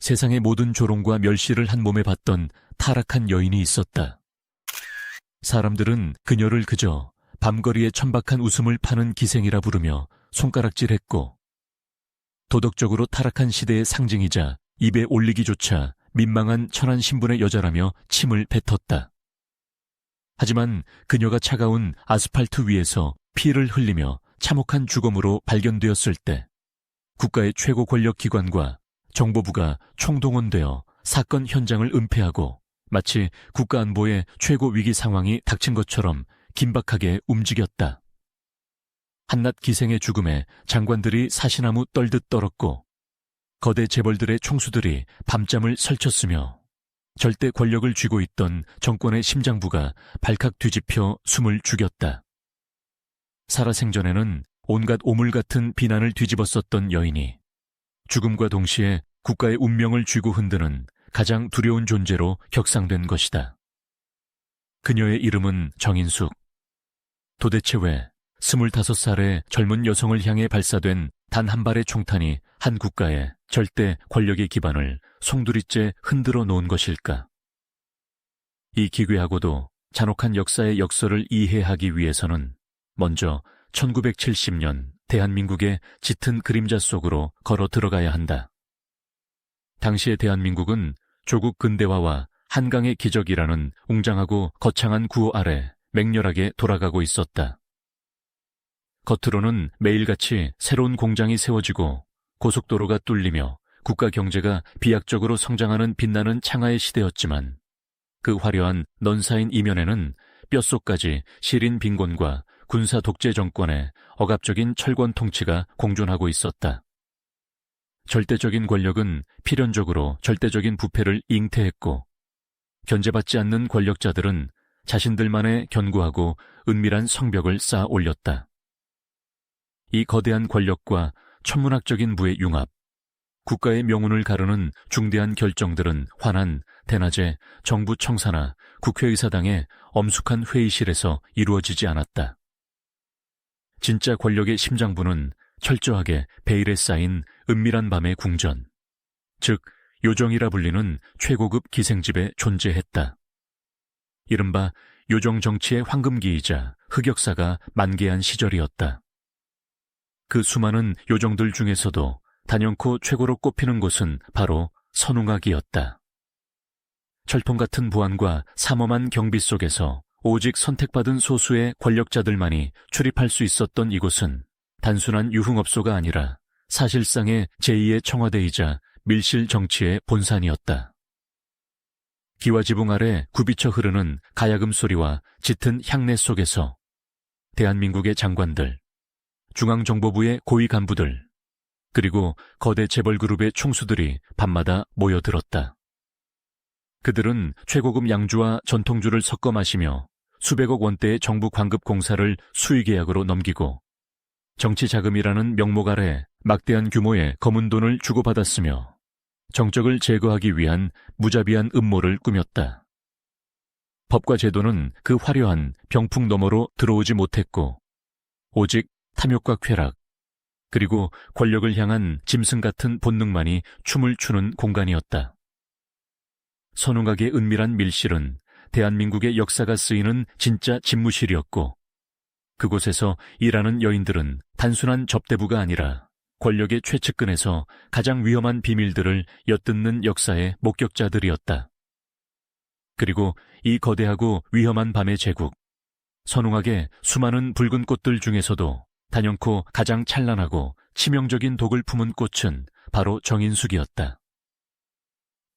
세상의 모든 조롱과 멸시를 한 몸에 받던 타락한 여인이 있었다. 사람들은 그녀를 그저 밤거리에 천박한 웃음을 파는 기생이라 부르며 손가락질했고, 도덕적으로 타락한 시대의 상징이자 입에 올리기조차 민망한 천한 신분의 여자라며 침을 뱉었다. 하지만 그녀가 차가운 아스팔트 위에서 피를 흘리며 참혹한 죽음으로 발견되었을 때 국가의 최고 권력기관과 정보부가 총동원되어 사건 현장을 은폐하고 마치 국가안보의 최고 위기 상황이 닥친 것처럼 긴박하게 움직였다. 한낱 기생의 죽음에 장관들이 사시나무 떨듯 떨었고 거대 재벌들의 총수들이 밤잠을 설쳤으며 절대 권력을 쥐고 있던 정권의 심장부가 발칵 뒤집혀 숨을 죽였다. 살아생전에는 온갖 오물 같은 비난을 뒤집었었던 여인이 죽음과 동시에 국가의 운명을 쥐고 흔드는 가장 두려운 존재로 격상된 것이다. 그녀의 이름은 정인숙. 도대체 왜 25살의 젊은 여성을 향해 발사된 단 한 발의 총탄이 한 국가의 절대 권력의 기반을 송두리째 흔들어 놓은 것일까? 이 기괴하고도 잔혹한 역사의 역설을 이해하기 위해서는 먼저 1970년 대한민국의 짙은 그림자 속으로 걸어 들어가야 한다. 당시의 대한민국은 조국 근대화와 한강의 기적이라는 웅장하고 거창한 구호 아래 맹렬하게 돌아가고 있었다. 겉으로는 매일같이 새로운 공장이 세워지고 고속도로가 뚫리며 국가 경제가 비약적으로 성장하는 빛나는 창하의 시대였지만 그 화려한 넌사인 이면에는 뼛속까지 시린 빈곤과 군사 독재 정권의 억압적인 철권 통치가 공존하고 있었다. 절대적인 권력은 필연적으로 절대적인 부패를 잉태했고 견제받지 않는 권력자들은 자신들만의 견고하고 은밀한 성벽을 쌓아 올렸다. 이 거대한 권력과 천문학적인 부의 융합, 국가의 명운을 가르는 중대한 결정들은 환한, 대낮에 정부 청사나 국회의사당의 엄숙한 회의실에서 이루어지지 않았다. 진짜 권력의 심장부는 철저하게 베일에 쌓인 은밀한 밤의 궁전, 즉 요정이라 불리는 최고급 기생집에 존재했다. 이른바 요정 정치의 황금기이자 흑역사가 만개한 시절이었다. 그 수많은 요정들 중에서도 단연코 최고로 꼽히는 곳은 바로 선웅악이었다. 철통 같은 보안과 삼엄한 경비 속에서 오직 선택받은 소수의 권력자들만이 출입할 수 있었던 이곳은 단순한 유흥업소가 아니라 사실상의 제2의 청와대이자 밀실 정치의 본산이었다. 기와지붕 아래 굽이쳐 흐르는 가야금 소리와 짙은 향내 속에서 대한민국의 장관들, 중앙정보부의 고위 간부들, 그리고 거대 재벌그룹의 총수들이 밤마다 모여들었다. 그들은 최고급 양주와 전통주를 섞어 마시며 수백억 원대의 정부 광급 공사를 수의계약으로 넘기고 정치자금이라는 명목 아래 막대한 규모의 검은 돈을 주고받았으며 정적을 제거하기 위한 무자비한 음모를 꾸몄다. 법과 제도는 그 화려한 병풍 너머로 들어오지 못했고 오직 탐욕과 쾌락, 그리고 권력을 향한 짐승 같은 본능만이 춤을 추는 공간이었다. 선웅악의 은밀한 밀실은 대한민국의 역사가 쓰이는 진짜 집무실이었고 그곳에서 일하는 여인들은 단순한 접대부가 아니라 권력의 최측근에서 가장 위험한 비밀들을 엿듣는 역사의 목격자들이었다. 그리고 이 거대하고 위험한 밤의 제국, 선웅악의 수많은 붉은 꽃들 중에서도 단연코 가장 찬란하고 치명적인 독을 품은 꽃은 바로 정인숙이었다.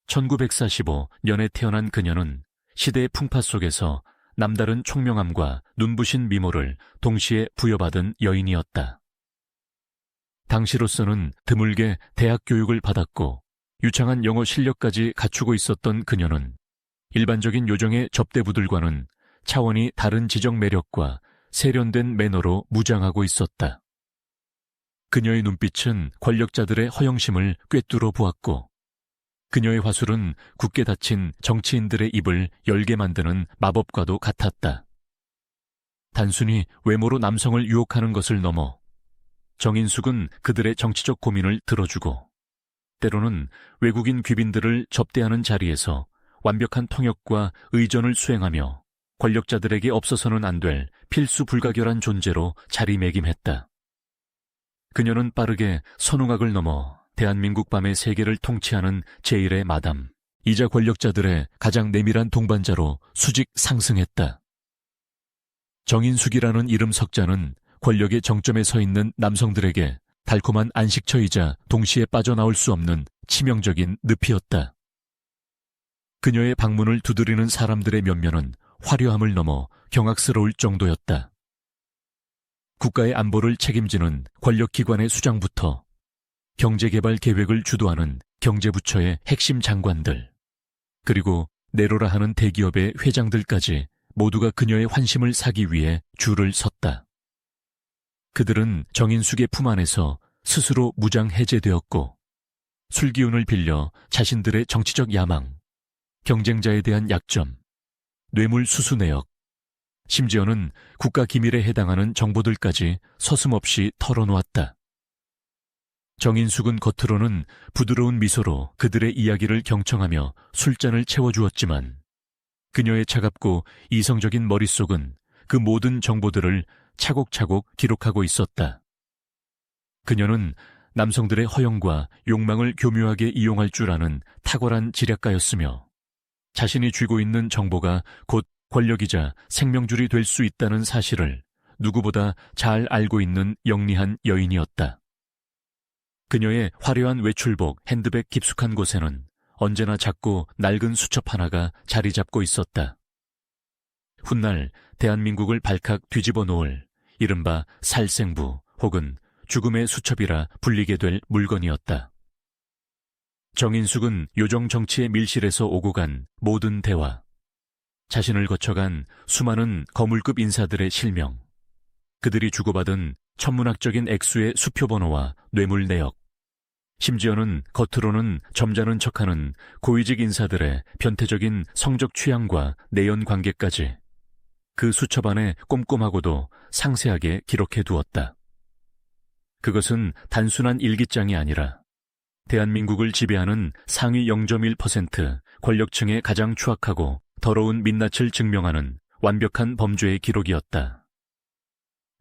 1945년에 태어난 그녀는 시대의 풍파 속에서 남다른 총명함과 눈부신 미모를 동시에 부여받은 여인이었다. 당시로서는 드물게 대학 교육을 받았고 유창한 영어 실력까지 갖추고 있었던 그녀는 일반적인 요정의 접대부들과는 차원이 다른 지적 매력과 세련된 매너로 무장하고 있었다. 그녀의 눈빛은 권력자들의 허영심을 꿰뚫어 보았고 그녀의 화술은 굳게 닫힌 정치인들의 입을 열게 만드는 마법과도 같았다. 단순히 외모로 남성을 유혹하는 것을 넘어 정인숙은 그들의 정치적 고민을 들어주고 때로는 외국인 귀빈들을 접대하는 자리에서 완벽한 통역과 의전을 수행하며 권력자들에게 없어서는 안 될 필수 불가결한 존재로 자리매김했다. 그녀는 빠르게 선웅학을 넘어 대한민국 밤의 세계를 통치하는 제1의 마담, 이자 권력자들의 가장 내밀한 동반자로 수직 상승했다. 정인숙이라는 이름 석자는 권력의 정점에 서 있는 남성들에게 달콤한 안식처이자 동시에 빠져나올 수 없는 치명적인 늪이었다. 그녀의 방문을 두드리는 사람들의 면면은 화려함을 넘어 경악스러울 정도였다. 국가의 안보를 책임지는 권력기관의 수장부터 경제개발 계획을 주도하는 경제부처의 핵심 장관들, 그리고 내로라 하는 대기업의 회장들까지 모두가 그녀의 환심을 사기 위해 줄을 섰다. 그들은 정인숙의 품 안에서 스스로 무장해제되었고 술기운을 빌려 자신들의 정치적 야망, 경쟁자에 대한 약점, 뇌물수수 내역, 심지어는 국가기밀에 해당하는 정보들까지 서슴없이 털어놓았다. 정인숙은 겉으로는 부드러운 미소로 그들의 이야기를 경청하며 술잔을 채워주었지만 그녀의 차갑고 이성적인 머릿속은 그 모든 정보들을 차곡차곡 기록하고 있었다. 그녀는 남성들의 허영과 욕망을 교묘하게 이용할 줄 아는 탁월한 지략가였으며 자신이 쥐고 있는 정보가 곧 권력이자 생명줄이 될 수 있다는 사실을 누구보다 잘 알고 있는 영리한 여인이었다. 그녀의 화려한 외출복, 핸드백 깊숙한 곳에는 언제나 작고 낡은 수첩 하나가 자리 잡고 있었다. 훗날 대한민국을 발칵 뒤집어 놓을 이른바 살생부 혹은 죽음의 수첩이라 불리게 될 물건이었다. 정인숙은 요정 정치의 밀실에서 오고 간 모든 대화, 자신을 거쳐간 수많은 거물급 인사들의 실명, 그들이 주고받은 천문학적인 액수의 수표번호와 뇌물 내역, 심지어는 겉으로는 점잖은 척하는 고위직 인사들의 변태적인 성적 취향과 내연 관계까지 그 수첩 안에 꼼꼼하고도 상세하게 기록해 두었다. 그것은 단순한 일기장이 아니라 대한민국을 지배하는 상위 0.1% 권력층의 가장 추악하고 더러운 민낯을 증명하는 완벽한 범죄의 기록이었다.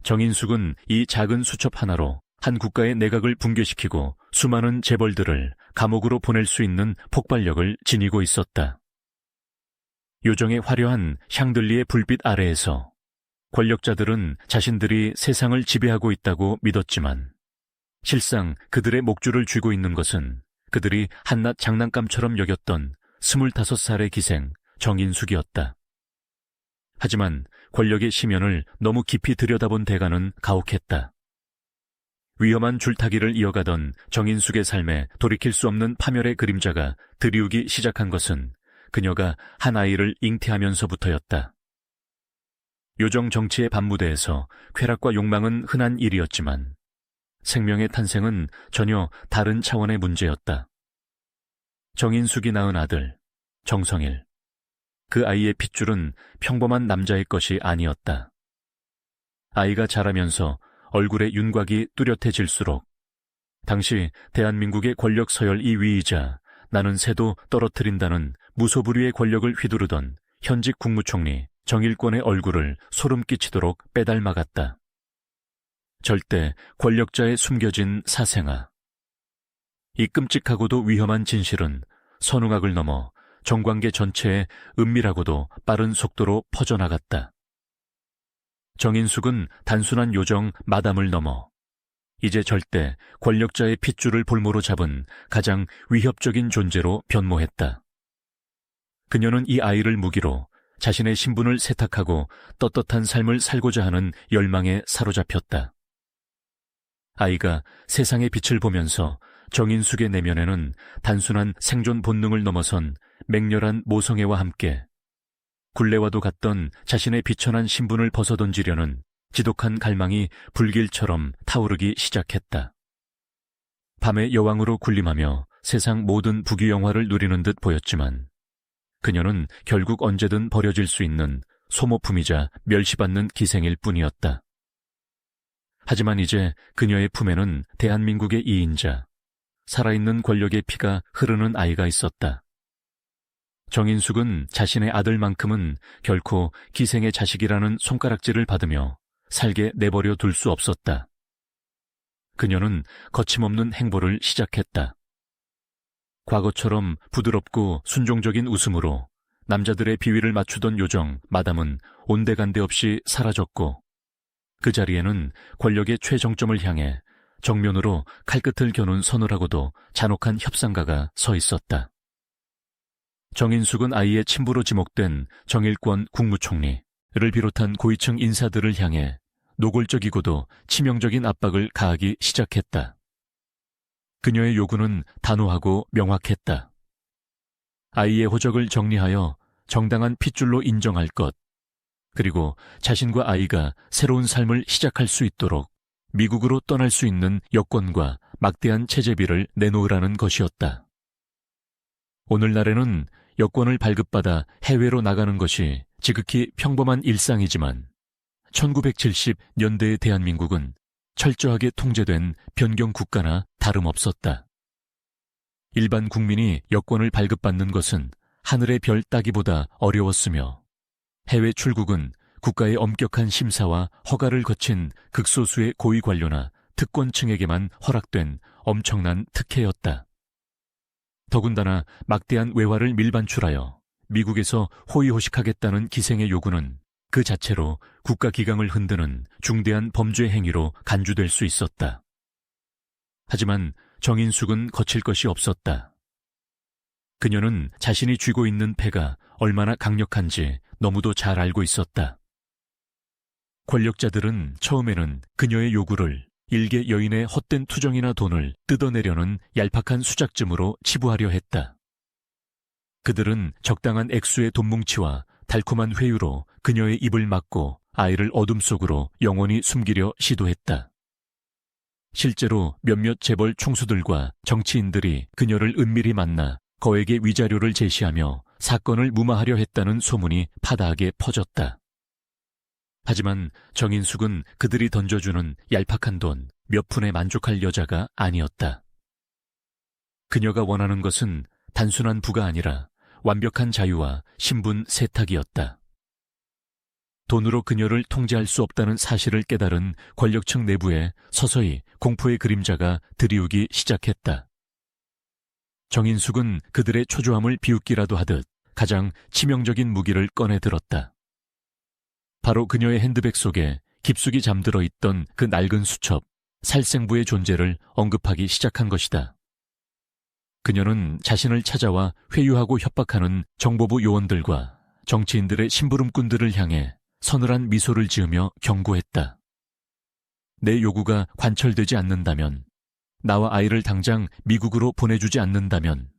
정인숙은 이 작은 수첩 하나로 한 국가의 내각을 붕괴시키고 수많은 재벌들을 감옥으로 보낼 수 있는 폭발력을 지니고 있었다. 요정의 화려한 샹들리의 불빛 아래에서 권력자들은 자신들이 세상을 지배하고 있다고 믿었지만 실상 그들의 목줄을 쥐고 있는 것은 그들이 한낱 장난감처럼 여겼던 25살의 기생 정인숙이었다. 하지만 권력의 심연을 너무 깊이 들여다본 대가는 가혹했다. 위험한 줄타기를 이어가던 정인숙의 삶에 돌이킬 수 없는 파멸의 그림자가 드리우기 시작한 것은 그녀가 한 아이를 잉태하면서부터였다. 요정 정치의 밤무대에서 쾌락과 욕망은 흔한 일이었지만 생명의 탄생은 전혀 다른 차원의 문제였다. 정인숙이 낳은 아들, 정성일. 그 아이의 핏줄은 평범한 남자의 것이 아니었다. 아이가 자라면서 얼굴의 윤곽이 뚜렷해질수록 당시 대한민국의 권력 서열 2위이자 나는 새도 떨어뜨린다는 무소불위의 권력을 휘두르던 현직 국무총리 정일권의 얼굴을 소름 끼치도록 빼닮아갔다. 절대 권력자의 숨겨진 사생아. 이 끔찍하고도 위험한 진실은 선웅학을 넘어 정관계 전체에 은밀하고도 빠른 속도로 퍼져나갔다. 정인숙은 단순한 요정 마담을 넘어 이제 절대 권력자의 핏줄을 볼모로 잡은 가장 위협적인 존재로 변모했다. 그녀는 이 아이를 무기로 자신의 신분을 세탁하고 떳떳한 삶을 살고자 하는 열망에 사로잡혔다. 아이가 세상의 빛을 보면서 정인숙의 내면에는 단순한 생존 본능을 넘어선 맹렬한 모성애와 함께 굴레와도 같던 자신의 비천한 신분을 벗어던지려는 지독한 갈망이 불길처럼 타오르기 시작했다. 밤의 여왕으로 군림하며 세상 모든 부귀영화를 누리는 듯 보였지만 그녀는 결국 언제든 버려질 수 있는 소모품이자 멸시받는 기생일 뿐이었다. 하지만 이제 그녀의 품에는 대한민국의 2인자, 살아있는 권력의 피가 흐르는 아이가 있었다. 정인숙은 자신의 아들만큼은 결코 기생의 자식이라는 손가락질을 받으며 살게 내버려 둘 수 없었다. 그녀는 거침없는 행보를 시작했다. 과거처럼 부드럽고 순종적인 웃음으로 남자들의 비위를 맞추던 요정 마담은 온데간데 없이 사라졌고, 그 자리에는 권력의 최정점을 향해 정면으로 칼끝을 겨눈 서늘하고도 잔혹한 협상가가 서 있었다. 정인숙은 아이의 친부로 지목된 정일권 국무총리를 비롯한 고위층 인사들을 향해 노골적이고도 치명적인 압박을 가하기 시작했다. 그녀의 요구는 단호하고 명확했다. 아이의 호적을 정리하여 정당한 핏줄로 인정할 것, 그리고 자신과 아이가 새로운 삶을 시작할 수 있도록 미국으로 떠날 수 있는 여권과 막대한 체재비를 내놓으라는 것이었다. 오늘날에는 여권을 발급받아 해외로 나가는 것이 지극히 평범한 일상이지만 1970년대의 대한민국은 철저하게 통제된 변경 국가나 다름없었다. 일반 국민이 여권을 발급받는 것은 하늘의 별 따기보다 어려웠으며, 해외 출국은 국가의 엄격한 심사와 허가를 거친 극소수의 고위 관료나 특권층에게만 허락된 엄청난 특혜였다. 더군다나 막대한 외화를 밀반출하여 미국에서 호의호식하겠다는 기생의 요구는 그 자체로 국가 기강을 흔드는 중대한 범죄 행위로 간주될 수 있었다. 하지만 정인숙은 거칠 것이 없었다. 그녀는 자신이 쥐고 있는 패가 얼마나 강력한지 너무도 잘 알고 있었다. 권력자들은 처음에는 그녀의 요구를 일개 여인의 헛된 투정이나 돈을 뜯어내려는 얄팍한 수작쯤으로 치부하려 했다. 그들은 적당한 액수의 돈뭉치와 달콤한 회유로 그녀의 입을 막고 아이를 어둠 속으로 영원히 숨기려 시도했다. 실제로 몇몇 재벌 총수들과 정치인들이 그녀를 은밀히 만나 거액의 위자료를 제시하며 사건을 무마하려 했다는 소문이 파다하게 퍼졌다. 하지만 정인숙은 그들이 던져주는 얄팍한 돈 몇 푼에 만족할 여자가 아니었다. 그녀가 원하는 것은 단순한 부가 아니라 완벽한 자유와 신분 세탁이었다. 돈으로 그녀를 통제할 수 없다는 사실을 깨달은 권력층 내부에 서서히 공포의 그림자가 드리우기 시작했다. 정인숙은 그들의 초조함을 비웃기라도 하듯 가장 치명적인 무기를 꺼내 들었다. 바로 그녀의 핸드백 속에 깊숙이 잠들어 있던 그 낡은 수첩, 살생부의 존재를 언급하기 시작한 것이다. 그녀는 자신을 찾아와 회유하고 협박하는 정보부 요원들과 정치인들의 심부름꾼들을 향해 서늘한 미소를 지으며 경고했다. 내 요구가 관철되지 않는다면, 나와 아이를 당장 미국으로 보내주지 않는다면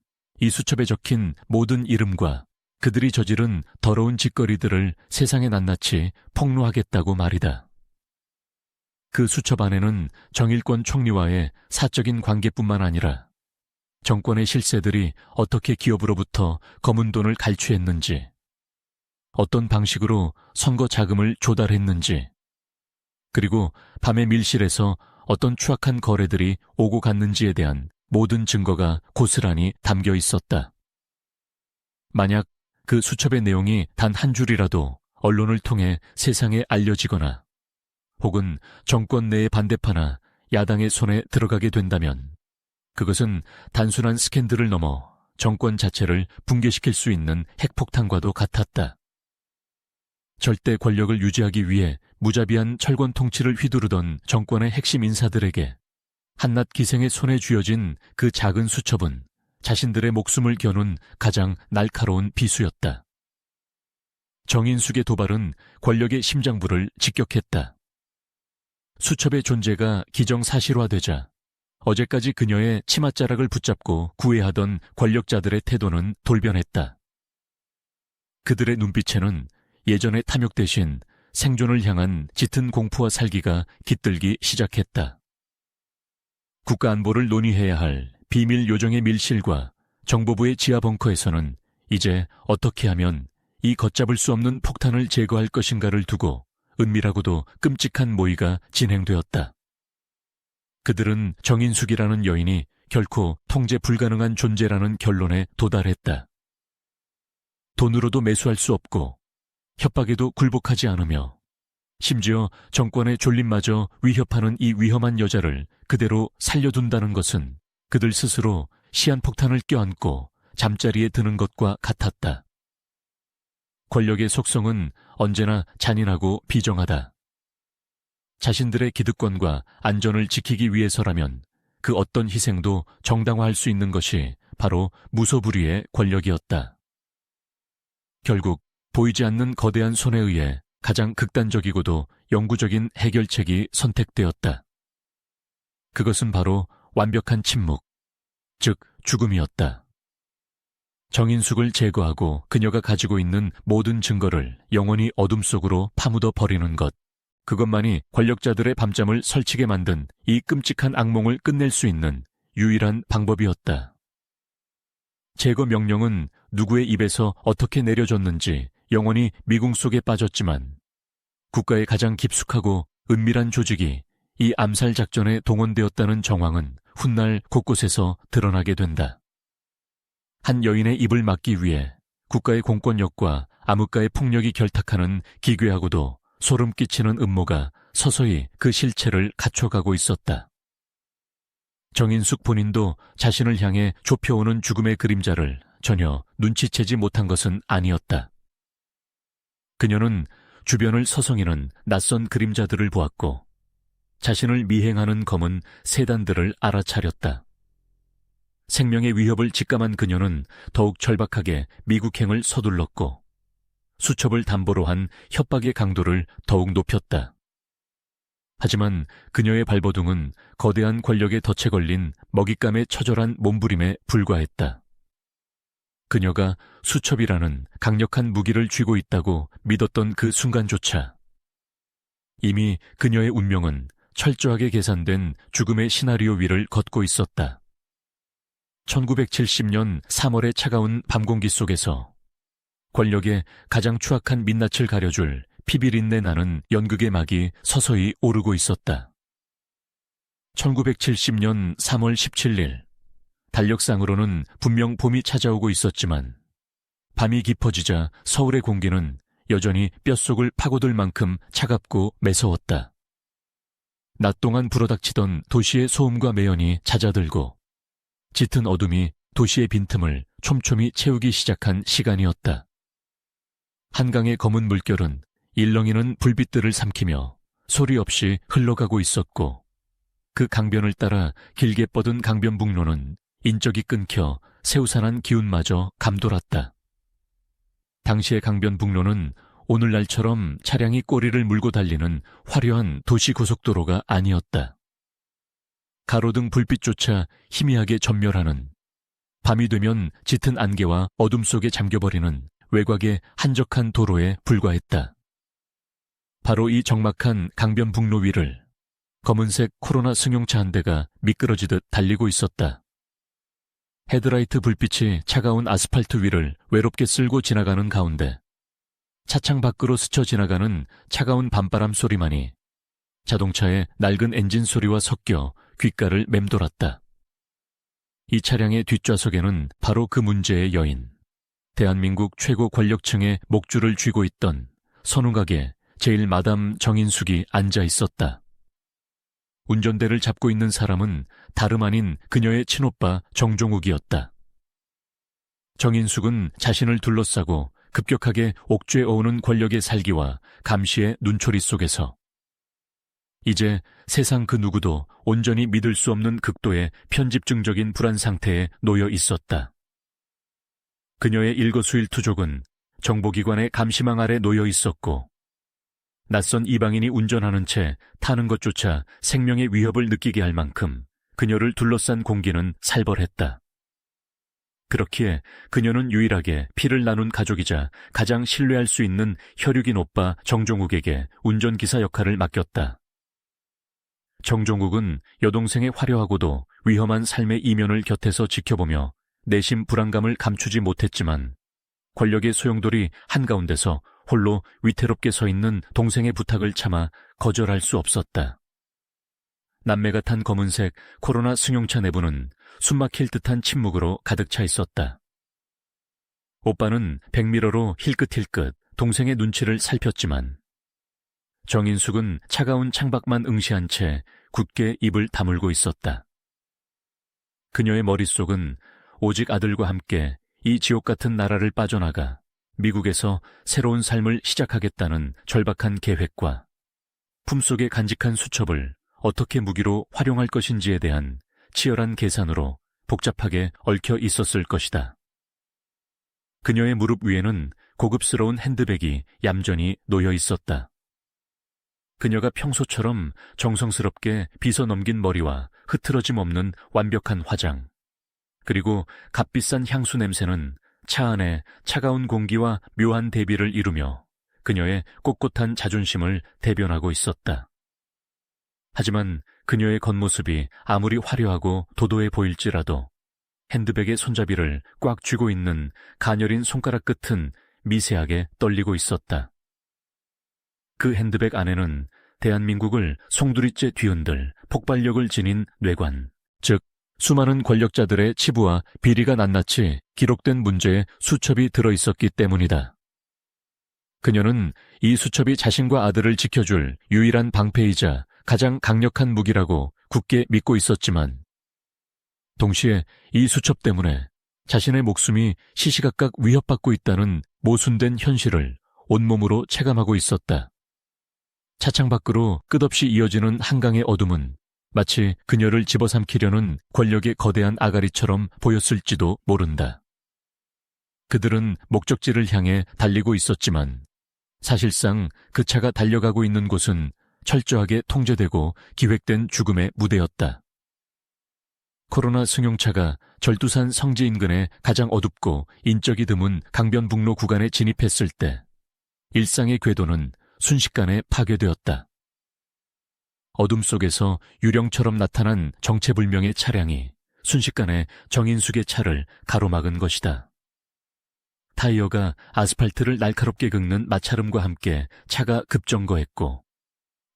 이 수첩에 적힌 모든 이름과 그들이 저지른 더러운 짓거리들을 세상에 낱낱이 폭로하겠다고 말이다. 그 수첩 안에는 정일권 총리와의 사적인 관계뿐만 아니라 정권의 실세들이 어떻게 기업으로부터 검은 돈을 갈취했는지, 어떤 방식으로 선거 자금을 조달했는지, 그리고 밤의 밀실에서 어떤 추악한 거래들이 오고 갔는지에 대한 모든 증거가 고스란히 담겨 있었다. 만약 그 수첩의 내용이 단 한 줄이라도 언론을 통해 세상에 알려지거나 혹은 정권 내의 반대파나 야당의 손에 들어가게 된다면 그것은 단순한 스캔들을 넘어 정권 자체를 붕괴시킬 수 있는 핵폭탄과도 같았다. 절대 권력을 유지하기 위해 무자비한 철권 통치를 휘두르던 정권의 핵심 인사들에게 한낱 기생의 손에 쥐어진 그 작은 수첩은 자신들의 목숨을 겨눈 가장 날카로운 비수였다. 정인숙의 도발은 권력의 심장부를 직격했다. 수첩의 존재가 기정사실화되자 어제까지 그녀의 치맛자락을 붙잡고 구애하던 권력자들의 태도는 돌변했다. 그들의 눈빛에는 예전의 탐욕 대신 생존을 향한 짙은 공포와 살기가 깃들기 시작했다. 국가안보를 논의해야 할 비밀 요정의 밀실과 정보부의 지하 벙커에서는 이제 어떻게 하면 이 걷잡을 수 없는 폭탄을 제거할 것인가를 두고 은밀하고도 끔찍한 모의가 진행되었다. 그들은 정인숙이라는 여인이 결코 통제 불가능한 존재라는 결론에 도달했다. 돈으로도 매수할 수 없고 협박에도 굴복하지 않으며 심지어 정권의 존립마저 위협하는 이 위험한 여자를 그대로 살려둔다는 것은 그들 스스로 시한폭탄을 껴안고 잠자리에 드는 것과 같았다. 권력의 속성은 언제나 잔인하고 비정하다. 자신들의 기득권과 안전을 지키기 위해서라면 그 어떤 희생도 정당화할 수 있는 것이 바로 무소불위의 권력이었다. 결국 보이지 않는 거대한 손에 의해 가장 극단적이고도 영구적인 해결책이 선택되었다. 그것은 바로 완벽한 침묵, 즉 죽음이었다. 정인숙을 제거하고 그녀가 가지고 있는 모든 증거를 영원히 어둠 속으로 파묻어 버리는 것, 그것만이 권력자들의 밤잠을 설치게 만든 이 끔찍한 악몽을 끝낼 수 있는 유일한 방법이었다. 제거 명령은 누구의 입에서 어떻게 내려졌는지 영원히 미궁 속에 빠졌지만 국가의 가장 깊숙하고 은밀한 조직이 이 암살 작전에 동원되었다는 정황은 훗날 곳곳에서 드러나게 된다. 한 여인의 입을 막기 위해 국가의 공권력과 암흑가의 폭력이 결탁하는 기괴하고도 소름 끼치는 음모가 서서히 그 실체를 갖춰가고 있었다. 정인숙 본인도 자신을 향해 좁혀오는 죽음의 그림자를 전혀 눈치채지 못한 것은 아니었다. 그녀는 주변을 서성이는 낯선 그림자들을 보았고 자신을 미행하는 검은 세단들을 알아차렸다. 생명의 위협을 직감한 그녀는 더욱 절박하게 미국행을 서둘렀고 수첩을 담보로 한 협박의 강도를 더욱 높였다. 하지만 그녀의 발버둥은 거대한 권력의 덫에 걸린 먹잇감의 처절한 몸부림에 불과했다. 그녀가 수첩이라는 강력한 무기를 쥐고 있다고 믿었던 그 순간조차 이미 그녀의 운명은 철저하게 계산된 죽음의 시나리오 위를 걷고 있었다. 1970년 3월의 차가운 밤공기 속에서 권력의 가장 추악한 민낯을 가려줄 피비린내 나는 연극의 막이 서서히 오르고 있었다. 1970년 3월 17일 달력상으로는 분명 봄이 찾아오고 있었지만 밤이 깊어지자 서울의 공기는 여전히 뼛속을 파고들 만큼 차갑고 매서웠다. 낮 동안 불어닥치던 도시의 소음과 매연이 잦아들고 짙은 어둠이 도시의 빈틈을 촘촘히 채우기 시작한 시간이었다. 한강의 검은 물결은 일렁이는 불빛들을 삼키며 소리 없이 흘러가고 있었고 그 강변을 따라 길게 뻗은 강변북로는 인적이 끊겨 새우산한 기운마저 감돌았다. 당시의 강변북로는 오늘날처럼 차량이 꼬리를 물고 달리는 화려한 도시고속도로가 아니었다. 가로등 불빛조차 희미하게 전멸하는, 밤이 되면 짙은 안개와 어둠 속에 잠겨버리는 외곽의 한적한 도로에 불과했다. 바로 이 적막한 강변북로 위를 검은색 코로나 승용차 한 대가 미끄러지듯 달리고 있었다. 헤드라이트 불빛이 차가운 아스팔트 위를 외롭게 쓸고 지나가는 가운데 차창 밖으로 스쳐 지나가는 차가운 밤바람 소리만이 자동차의 낡은 엔진 소리와 섞여 귓가를 맴돌았다. 이 차량의 뒷좌석에는 바로 그 문제의 여인, 대한민국 최고 권력층의 목줄을 쥐고 있던 선후각의 제일 마담 정인숙이 앉아 있었다. 운전대를 잡고 있는 사람은 다름 아닌 그녀의 친오빠 정종욱이었다. 정인숙은 자신을 둘러싸고 급격하게 옥죄 어오는 권력의 살기와 감시의 눈초리 속에서 이제 세상 그 누구도 온전히 믿을 수 없는 극도의 편집증적인 불안 상태에 놓여 있었다. 그녀의 일거수일투족은 정보기관의 감시망 아래 놓여 있었고 낯선 이방인이 운전하는 채 타는 것조차 생명의 위협을 느끼게 할 만큼 그녀를 둘러싼 공기는 살벌했다. 그렇기에 그녀는 유일하게 피를 나눈 가족이자 가장 신뢰할 수 있는 혈육인 오빠 정종욱에게 운전기사 역할을 맡겼다. 정종욱은 여동생의 화려하고도 위험한 삶의 이면을 곁에서 지켜보며 내심 불안감을 감추지 못했지만 권력의 소용돌이 한가운데서 홀로 위태롭게 서 있는 동생의 부탁을 참아 거절할 수 없었다. 남매가 탄 검은색 코로나 승용차 내부는 숨막힐 듯한 침묵으로 가득 차 있었다. 오빠는 백미러로 힐끗힐끗 동생의 눈치를 살폈지만 정인숙은 차가운 창밖만 응시한 채 굳게 입을 다물고 있었다. 그녀의 머릿속은 오직 아들과 함께 이 지옥 같은 나라를 빠져나가 미국에서 새로운 삶을 시작하겠다는 절박한 계획과 품속에 간직한 수첩을 어떻게 무기로 활용할 것인지에 대한 치열한 계산으로 복잡하게 얽혀 있었을 것이다. 그녀의 무릎 위에는 고급스러운 핸드백이 얌전히 놓여 있었다. 그녀가 평소처럼 정성스럽게 빗어 넘긴 머리와 흐트러짐 없는 완벽한 화장, 그리고 값비싼 향수 냄새는 차 안에 차가운 공기와 묘한 대비를 이루며 그녀의 꼿꼿한 자존심을 대변하고 있었다. 하지만 그녀의 겉모습이 아무리 화려하고 도도해 보일지라도 핸드백의 손잡이를 꽉 쥐고 있는 가녀린 손가락 끝은 미세하게 떨리고 있었다. 그 핸드백 안에는 대한민국을 송두리째 뒤흔들 폭발력을 지닌 뇌관, 즉 수많은 권력자들의 치부와 비리가 낱낱이 기록된 문제의 수첩이 들어있었기 때문이다. 그녀는 이 수첩이 자신과 아들을 지켜줄 유일한 방패이자 가장 강력한 무기라고 굳게 믿고 있었지만 동시에 이 수첩 때문에 자신의 목숨이 시시각각 위협받고 있다는 모순된 현실을 온몸으로 체감하고 있었다. 차창 밖으로 끝없이 이어지는 한강의 어둠은 마치 그녀를 집어삼키려는 권력의 거대한 아가리처럼 보였을지도 모른다. 그들은 목적지를 향해 달리고 있었지만 사실상 그 차가 달려가고 있는 곳은 철저하게 통제되고 기획된 죽음의 무대였다. 코로나 승용차가 절두산 성지 인근의 가장 어둡고 인적이 드문 강변북로 구간에 진입했을 때 일상의 궤도는 순식간에 파괴되었다. 어둠 속에서 유령처럼 나타난 정체불명의 차량이 순식간에 정인숙의 차를 가로막은 것이다. 타이어가 아스팔트를 날카롭게 긁는 마찰음과 함께 차가 급정거했고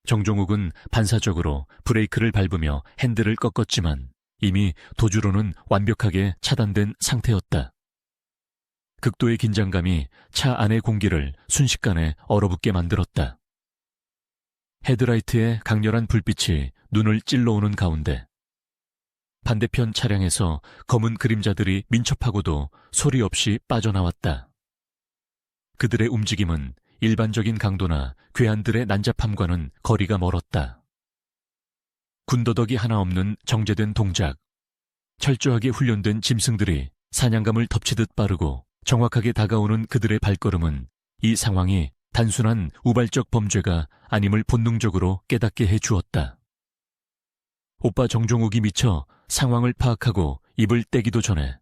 정종욱은 반사적으로 브레이크를 밟으며 핸들을 꺾었지만 이미 도주로는 완벽하게 차단된 상태였다. 극도의 긴장감이 차 안의 공기를 순식간에 얼어붙게 만들었다. 헤드라이트의 강렬한 불빛이 눈을 찔러오는 가운데 반대편 차량에서 검은 그림자들이 민첩하고도 소리 없이 빠져나왔다. 그들의 움직임은 일반적인 강도나 괴한들의 난잡함과는 거리가 멀었다. 군더더기 하나 없는 정제된 동작, 철저하게 훈련된 짐승들이 사냥감을 덮치듯 빠르고 정확하게 다가오는 그들의 발걸음은 이 상황이 단순한 우발적 범죄가 아님을 본능적으로 깨닫게 해주었다. 오빠 정종욱이 미쳐 상황을 파악하고 입을 떼기도 전에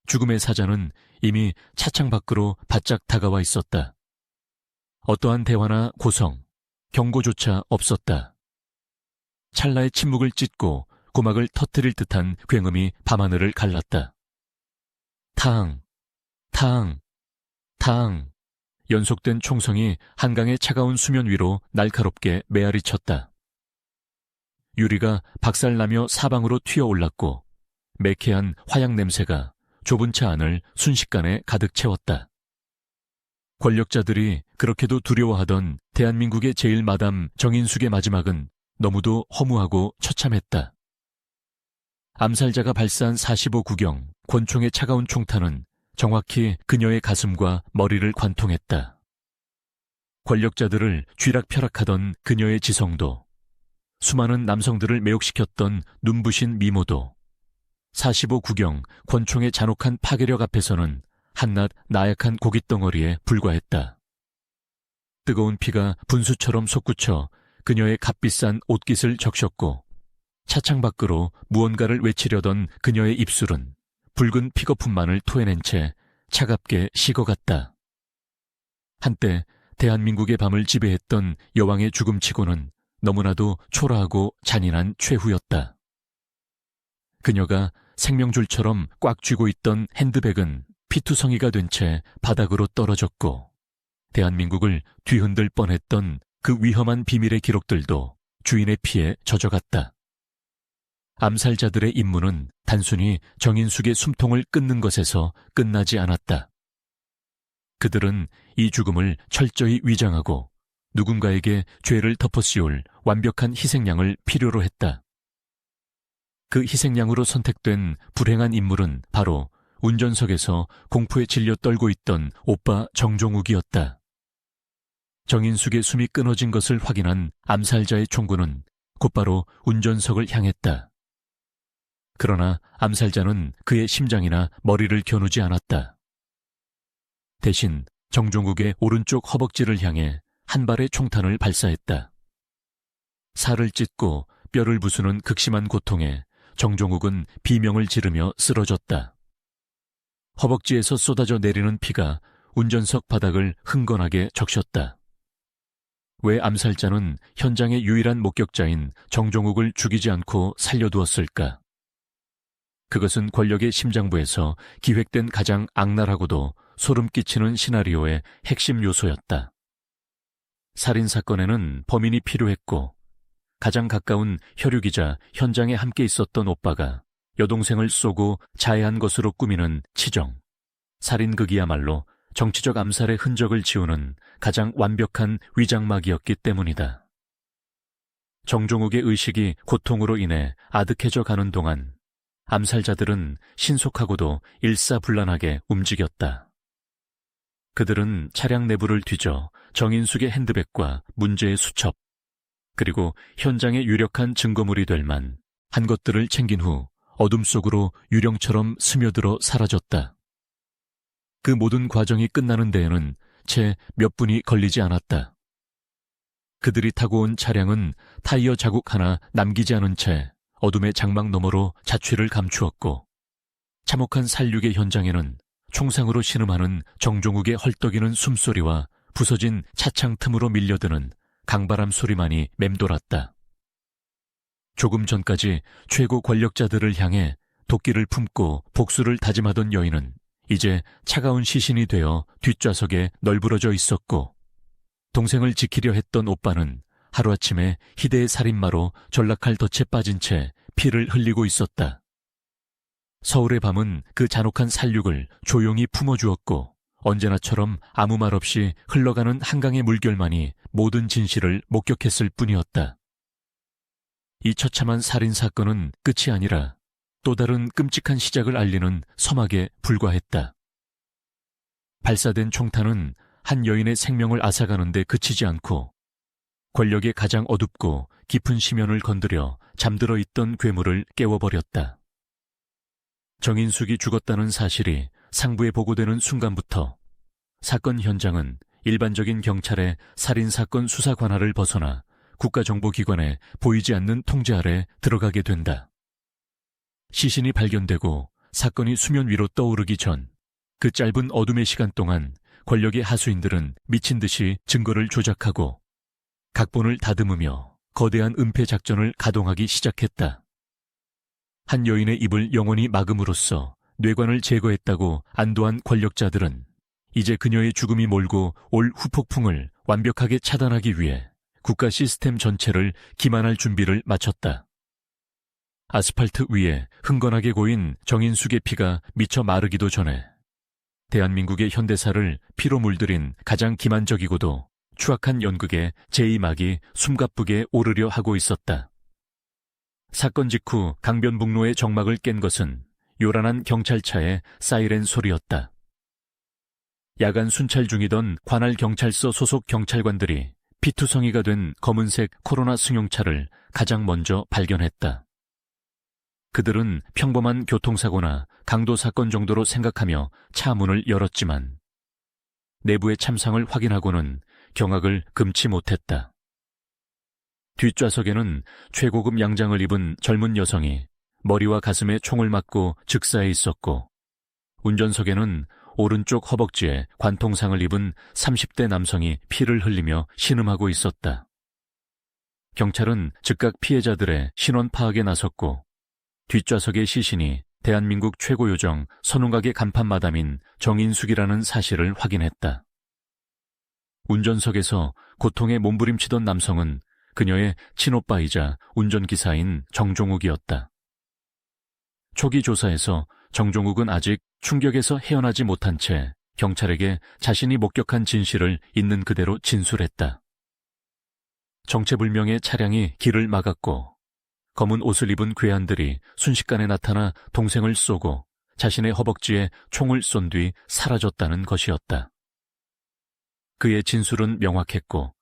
죽음의 사자는 이미 차창 밖으로 바짝 다가와 있었다. 어떠한 대화나 고성, 경고조차 없었다. 찰나의 침묵을 찢고 고막을 터뜨릴 듯한 굉음이 밤하늘을 갈랐다. 탕, 탕, 탕. 연속된 총성이 한강의 차가운 수면 위로 날카롭게 메아리쳤다. 유리가 박살나며 사방으로 튀어올랐고 매캐한 화약 냄새가 좁은 차 안을 순식간에 가득 채웠다. 권력자들이 그렇게도 두려워하던 대한민국의 제일 마담 정인숙의 마지막은 너무도 허무하고 처참했다. 암살자가 발사한 45 구경 권총의 차가운 총탄은 정확히 그녀의 가슴과 머리를 관통했다. 권력자들을 쥐락펴락하던 그녀의 지성도, 수많은 남성들을 매혹시켰던 눈부신 미모도 45 구경 권총의 잔혹한 파괴력 앞에서는 한낱 나약한 고깃덩어리에 불과했다. 뜨거운 피가 분수처럼 솟구쳐 그녀의 값비싼 옷깃을 적셨고 차창 밖으로 무언가를 외치려던 그녀의 입술은 붉은 픽거품만을 토해낸 채 차갑게 식어갔다. 한때 대한민국의 밤을 지배했던 여왕의 죽음치고는 너무나도 초라하고 잔인한 최후였다. 그녀가 생명줄처럼 꽉 쥐고 있던 핸드백은 피투성이가 된 채 바닥으로 떨어졌고 대한민국을 뒤흔들 뻔했던 그 위험한 비밀의 기록들도 주인의 피에 젖어갔다. 암살자들의 임무는 단순히 정인숙의 숨통을 끊는 것에서 끝나지 않았다. 그들은 이 죽음을 철저히 위장하고 누군가에게 죄를 덮어씌울 완벽한 희생양을 필요로 했다. 그 희생양으로 선택된 불행한 인물은 바로 운전석에서 공포에 질려 떨고 있던 오빠 정종욱이었다. 정인숙의 숨이 끊어진 것을 확인한 암살자의 총구는 곧바로 운전석을 향했다. 그러나 암살자는 그의 심장이나 머리를 겨누지 않았다. 대신 정종욱의 오른쪽 허벅지를 향해 한 발의 총탄을 발사했다. 살을 찢고 뼈를 부수는 극심한 고통에 정종욱은 비명을 지르며 쓰러졌다. 허벅지에서 쏟아져 내리는 피가 운전석 바닥을 흥건하게 적셨다. 왜 암살자는 현장의 유일한 목격자인 정종욱을 죽이지 않고 살려두었을까? 그것은 권력의 심장부에서 기획된 가장 악랄하고도 소름 끼치는 시나리오의 핵심 요소였다. 살인사건에는 범인이 필요했고 가장 가까운 혈육이자 현장에 함께 있었던 오빠가 여동생을 쏘고 자해한 것으로 꾸미는 치정, 살인극이야말로 정치적 암살의 흔적을 지우는 가장 완벽한 위장막이었기 때문이다. 정종욱의 의식이 고통으로 인해 아득해져 가는 동안 암살자들은 신속하고도 일사불란하게 움직였다. 그들은 차량 내부를 뒤져 정인숙의 핸드백과 문제의 수첩, 그리고 현장의 유력한 증거물이 될 만한 것들을 챙긴 후 어둠 속으로 유령처럼 스며들어 사라졌다. 그 모든 과정이 끝나는 데에는 채 몇 분이 걸리지 않았다. 그들이 타고 온 차량은 타이어 자국 하나 남기지 않은 채 어둠의 장막 너머로 자취를 감추었고 참혹한 살육의 현장에는 총상으로 신음하는 정종욱의 헐떡이는 숨소리와 부서진 차창 틈으로 밀려드는 강바람 소리만이 맴돌았다. 조금 전까지 최고 권력자들을 향해 도끼를 품고 복수를 다짐하던 여인은 이제 차가운 시신이 되어 뒷좌석에 널브러져 있었고 동생을 지키려 했던 오빠는 하루아침에 희대의 살인마로 전락할 덫에 빠진 채 피를 흘리고 있었다. 서울의 밤은 그 잔혹한 살육을 조용히 품어주었고 언제나처럼 아무 말 없이 흘러가는 한강의 물결만이 모든 진실을 목격했을 뿐이었다. 이 처참한 살인사건은 끝이 아니라 또 다른 끔찍한 시작을 알리는 서막에 불과했다. 발사된 총탄은 한 여인의 생명을 앗아가는 데 그치지 않고 권력의 가장 어둡고 깊은 심연을 건드려 잠들어 있던 괴물을 깨워버렸다. 정인숙이 죽었다는 사실이 상부에 보고되는 순간부터 사건 현장은 일반적인 경찰의 살인사건 수사 관할을 벗어나 국가정보기관에 보이지 않는 통제 아래 들어가게 된다. 시신이 발견되고 사건이 수면 위로 떠오르기 전 그 짧은 어둠의 시간 동안 권력의 하수인들은 미친 듯이 증거를 조작하고 각본을 다듬으며 거대한 은폐 작전을 가동하기 시작했다. 한 여인의 입을 영원히 막음으로써 뇌관을 제거했다고 안도한 권력자들은 이제 그녀의 죽음이 몰고 올 후폭풍을 완벽하게 차단하기 위해 국가 시스템 전체를 기만할 준비를 마쳤다. 아스팔트 위에 흥건하게 고인 정인숙의 피가 미쳐 마르기도 전에 대한민국의 현대사를 피로 물들인 가장 기만적이고도 추악한 연극의 제2막이 숨가쁘게 오르려 하고 있었다. 사건 직후 강변북로의 정막을 깬 것은 요란한 경찰차의 사이렌 소리였다. 야간 순찰 중이던 관할경찰서 소속 경찰관들이 피투성이가 된 검은색 코로나 승용차를 가장 먼저 발견했다. 그들은 평범한 교통사고나 강도 사건 정도로 생각하며 차 문을 열었지만 내부의 참상을 확인하고는 경악을 금치 못했다. 뒷좌석에는 최고급 양장을 입은 젊은 여성이 머리와 가슴에 총을 맞고 즉사해 있었고 운전석에는 오른쪽 허벅지에 관통상을 입은 30대 남성이 피를 흘리며 신음하고 있었다. 경찰은 즉각 피해자들의 신원 파악에 나섰고 뒷좌석의 시신이 대한민국 최고 요정 선웅각의 간판 마담인 정인숙이라는 사실을 확인했다. 운전석에서 고통에 몸부림치던 남성은 그녀의 친오빠이자 운전기사인 정종욱이었다. 초기 조사에서 정종욱은 아직 충격에서 헤어나지 못한 채 경찰에게 자신이 목격한 진실을 있는 그대로 진술했다. 정체불명의 차량이 길을 막았고 검은 옷을 입은 괴한들이 순식간에 나타나 동생을 쏘고 자신의 허벅지에 총을 쏜 뒤 사라졌다는 것이었다. 그의 진술은 명확했고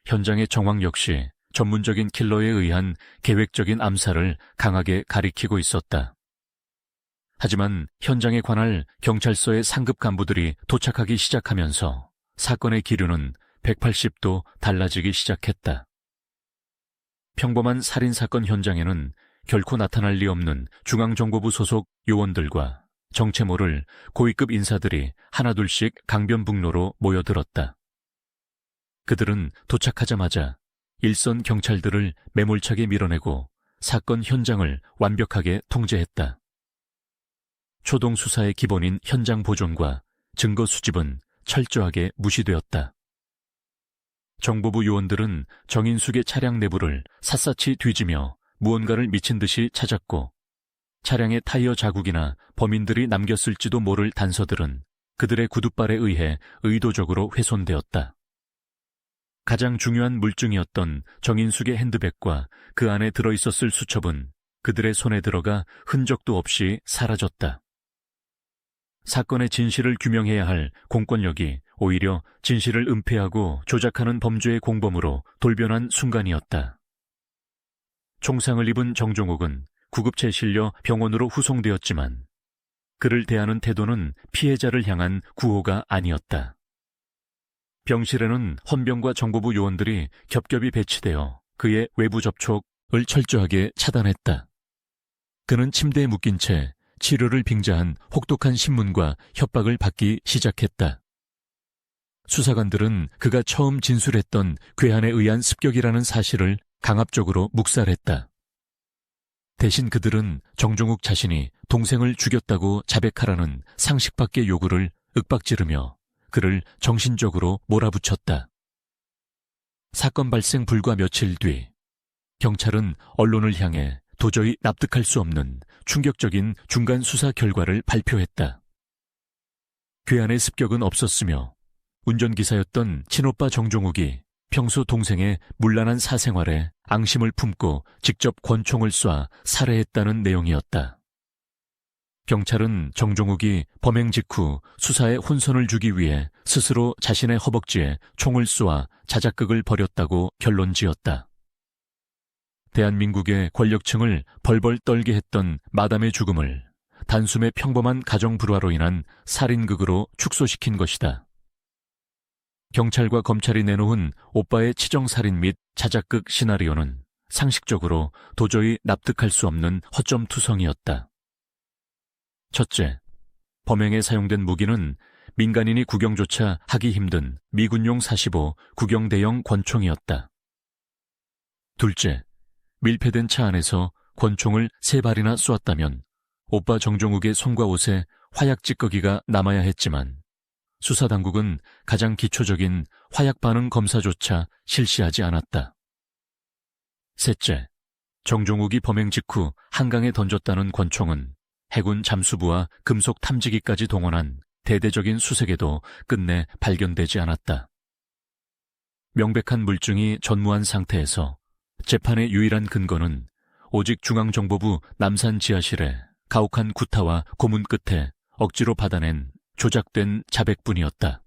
현장의 정황 역시 전문적인 킬러에 의한 계획적인 암살을 강하게 가리키고 있었다. 하지만 현장에 관할 경찰서의 상급 간부들이 도착하기 시작하면서 사건의 기류는 180도 달라지기 시작했다. 평범한 살인사건 현장에는 결코 나타날 리 없는 중앙정보부 소속 요원들과 정체 모를 고위급 인사들이 하나둘씩 강변북로로 모여들었다. 그들은 도착하자마자 일선 경찰들을 매몰차게 밀어내고 사건 현장을 완벽하게 통제했다. 초동 수사의 기본인 현장 보존과 증거 수집은 철저하게 무시되었다. 정보부 요원들은 정인숙의 차량 내부를 샅샅이 뒤지며 무언가를 미친 듯이 찾았고 차량의 타이어 자국이나 범인들이 남겼을지도 모를 단서들은 그들의 구둣발에 의해 의도적으로 훼손되었다. 가장 중요한 물증이었던 정인숙의 핸드백과 그 안에 들어있었을 수첩은 그들의 손에 들어가 흔적도 없이 사라졌다. 사건의 진실을 규명해야 할 공권력이 오히려 진실을 은폐하고 조작하는 범죄의 공범으로 돌변한 순간이었다. 총상을 입은 정종욱은 구급차에 실려 병원으로 후송되었지만 그를 대하는 태도는 피해자를 향한 구호가 아니었다. 병실에는 헌병과 정보부 요원들이 겹겹이 배치되어 그의 외부 접촉을 철저하게 차단했다. 그는 침대에 묶인 채 치료를 빙자한 혹독한 신문과 협박을 받기 시작했다. 수사관들은 그가 처음 진술했던 괴한에 의한 습격이라는 사실을 강압적으로 묵살했다. 대신 그들은 정종욱 자신이 동생을 죽였다고 자백하라는 상식 밖의 요구를 윽박지르며 그를 정신적으로 몰아붙였다. 사건 발생 불과 며칠 뒤 경찰은 언론을 향해 도저히 납득할 수 없는 충격적인 중간 수사 결과를 발표했다. 괴한의 습격은 없었으며 운전기사였던 친오빠 정종욱이 평소 동생의 문란한 사생활에 앙심을 품고 직접 권총을 쏴 살해했다는 내용이었다. 경찰은 정종욱이 범행 직후 수사에 혼선을 주기 위해 스스로 자신의 허벅지에 총을 쏘아 자작극을 벌였다고 결론지었다. 대한민국의 권력층을 벌벌 떨게 했던 마담의 죽음을 단숨에 평범한 가정 불화로 인한 살인극으로 축소시킨 것이다. 경찰과 검찰이 내놓은 오빠의 치정살인 및 자작극 시나리오는 상식적으로 도저히 납득할 수 없는 허점투성이었다. 첫째, 범행에 사용된 무기는 민간인이 구경조차 하기 힘든 미군용 45 구경대형 권총이었다. 둘째, 밀폐된 차 안에서 권총을 3발이나 쏘았다면 오빠 정종욱의 손과 옷에 화약 찌꺼기가 남아야 했지만 수사당국은 가장 기초적인 화약 반응 검사조차 실시하지 않았다. 셋째, 정종욱이 범행 직후 한강에 던졌다는 권총은 해군 잠수부와 금속 탐지기까지 동원한 대대적인 수색에도 끝내 발견되지 않았다. 명백한 물증이 전무한 상태에서 재판의 유일한 근거는 오직 중앙정보부 남산 지하실에 가혹한 구타와 고문 끝에 억지로 받아낸 조작된 자백뿐이었다.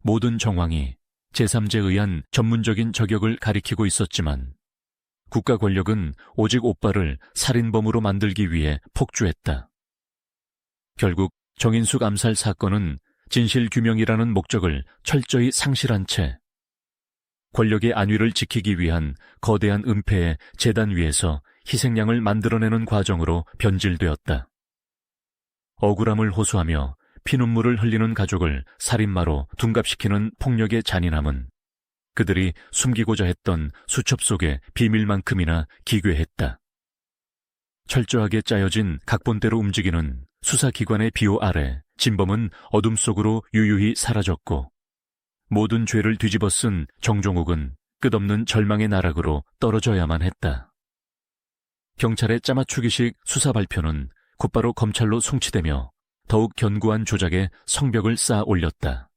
모든 정황이 제3자에 의한 전문적인 저격을 가리키고 있었지만 국가 권력은 오직 오빠를 살인범으로 만들기 위해 폭주했다. 결국 정인숙 암살 사건은 진실규명이라는 목적을 철저히 상실한 채 권력의 안위를 지키기 위한 거대한 은폐의 재단 위에서 희생양을 만들어내는 과정으로 변질되었다. 억울함을 호소하며 피눈물을 흘리는 가족을 살인마로 둔갑시키는 폭력의 잔인함은 그들이 숨기고자 했던 수첩 속의 비밀만큼이나 기괴했다. 철저하게 짜여진 각본대로 움직이는 수사기관의 비호 아래 진범은 어둠 속으로 유유히 사라졌고 모든 죄를 뒤집어 쓴 정종욱은 끝없는 절망의 나락으로 떨어져야만 했다. 경찰의 짜맞추기식 수사 발표는 곧바로 검찰로 송치되며 더욱 견고한 조작의 성벽을 쌓아 올렸다.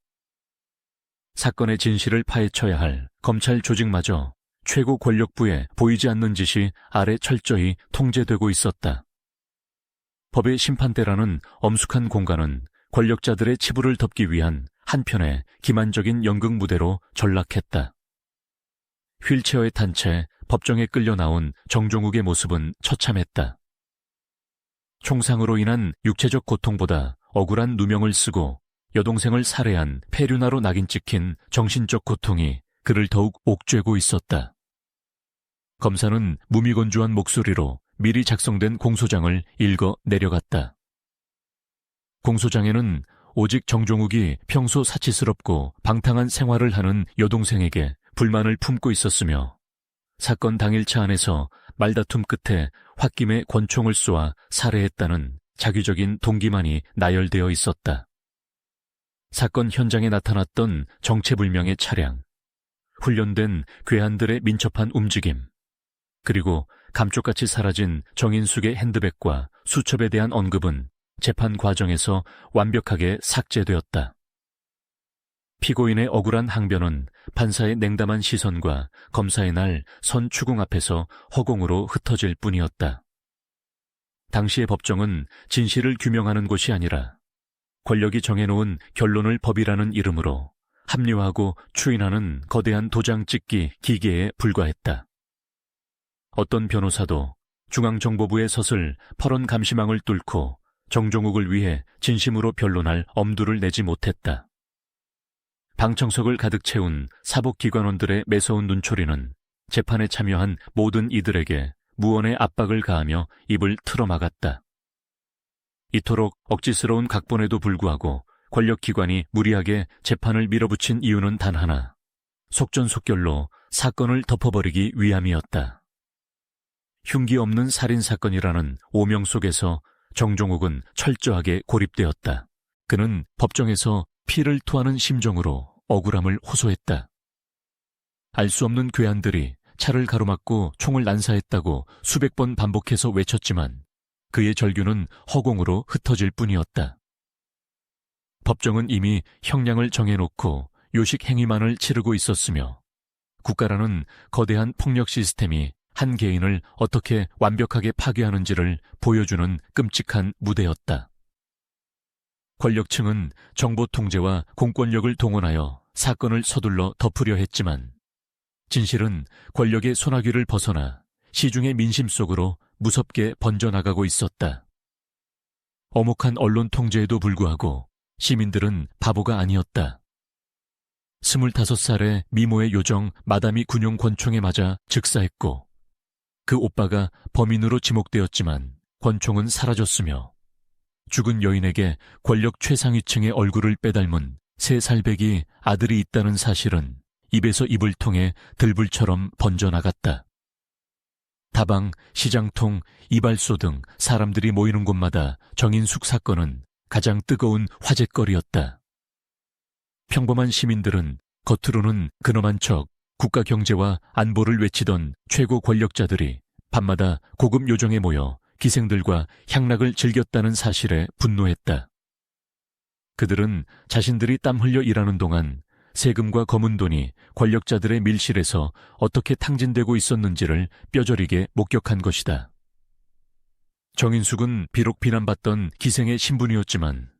사건의 진실을 파헤쳐야 할 검찰 조직마저 최고 권력부에 보이지 않는 짓이 아래 철저히 통제되고 있었다. 법의 심판대라는 엄숙한 공간은 권력자들의 치부를 덮기 위한 한편의 기만적인 연극 무대로 전락했다. 휠체어에 탄 채 법정에 끌려 나온 정종욱의 모습은 처참했다. 총상으로 인한 육체적 고통보다 억울한 누명을 쓰고 여동생을 살해한 폐륜화로 낙인 찍힌 정신적 고통이 그를 더욱 옥죄고 있었다. 검사는 무미건조한 목소리로 미리 작성된 공소장을 읽어 내려갔다. 공소장에는 오직 정종욱이 평소 사치스럽고 방탕한 생활을 하는 여동생에게 불만을 품고 있었으며 사건 당일차 안에서 말다툼 끝에 홧김에 권총을 쏘아 살해했다는 자기적인 동기만이 나열되어 있었다. 사건 현장에 나타났던 정체불명의 차량, 훈련된 괴한들의 민첩한 움직임, 그리고 감쪽같이 사라진 정인숙의 핸드백과 수첩에 대한 언급은 재판 과정에서 완벽하게 삭제되었다. 피고인의 억울한 항변은 판사의 냉담한 시선과 검사의 날 선 추궁 앞에서 허공으로 흩어질 뿐이었다. 당시의 법정은 진실을 규명하는 곳이 아니라 권력이 정해놓은 결론을 법이라는 이름으로 합리화하고 추인하는 거대한 도장 찍기 기계에 불과했다. 어떤 변호사도 중앙정보부의 서슬 퍼런 감시망을 뚫고 정종욱을 위해 진심으로 변론할 엄두를 내지 못했다. 방청석을 가득 채운 사법기관원들의 매서운 눈초리는 재판에 참여한 모든 이들에게 무언의 압박을 가하며 입을 틀어막았다. 이토록 억지스러운 각본에도 불구하고 권력기관이 무리하게 재판을 밀어붙인 이유는 단 하나, 속전속결로 사건을 덮어버리기 위함이었다. 흉기 없는 살인사건이라는 오명 속에서 정종욱은 철저하게 고립되었다. 그는 법정에서 피를 토하는 심정으로 억울함을 호소했다. 알 수 없는 괴한들이 차를 가로막고 총을 난사했다고 수백 번 반복해서 외쳤지만 그의 절규는 허공으로 흩어질 뿐이었다. 법정은 이미 형량을 정해놓고 요식 행위만을 치르고 있었으며 국가라는 거대한 폭력 시스템이 한 개인을 어떻게 완벽하게 파괴하는지를 보여주는 끔찍한 무대였다. 권력층은 정보 통제와 공권력을 동원하여 사건을 서둘러 덮으려 했지만 진실은 권력의 소나귀를 벗어나 시중의 민심 속으로 무섭게 번져나가고 있었다. 엄혹한 언론 통제에도 불구하고 시민들은 바보가 아니었다. 25살의 미모의 요정 마담이 군용 권총에 맞아 즉사했고 그 오빠가 범인으로 지목되었지만 권총은 사라졌으며 죽은 여인에게 권력 최상위층의 얼굴을 빼닮은 세 살배기 아들이 있다는 사실은 입에서 입을 통해 들불처럼 번져나갔다. 다방, 시장통, 이발소 등 사람들이 모이는 곳마다 정인숙 사건은 가장 뜨거운 화제거리였다. 평범한 시민들은 겉으로는 근엄한 척 국가 경제와 안보를 외치던 최고 권력자들이 밤마다 고급 요정에 모여 기생들과 향락을 즐겼다는 사실에 분노했다. 그들은 자신들이 땀 흘려 일하는 동안 세금과 검은 돈이 권력자들의 밀실에서 어떻게 탕진되고 있었는지를 뼈저리게 목격한 것이다. 정인숙은 비록 비난받던 기생의 신분이었지만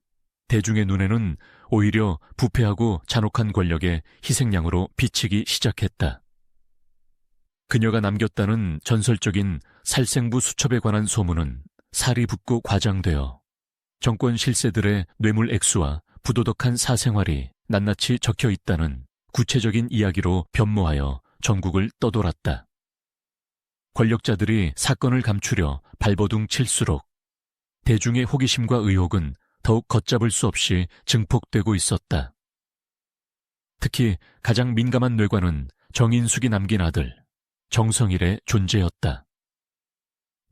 대중의 눈에는 오히려 부패하고 잔혹한 권력의 희생양으로 비치기 시작했다. 그녀가 남겼다는 전설적인 살생부 수첩에 관한 소문은 살이 붓고 과장되어 정권 실세들의 뇌물 액수와 부도덕한 사생활이 낱낱이 적혀 있다는 구체적인 이야기로 변모하여 전국을 떠돌았다. 권력자들이 사건을 감추려 발버둥 칠수록 대중의 호기심과 의혹은 더욱 걷잡을 수 없이 증폭되고 있었다. 특히 가장 민감한 뇌관은 정인숙이 남긴 아들 정성일의 존재였다.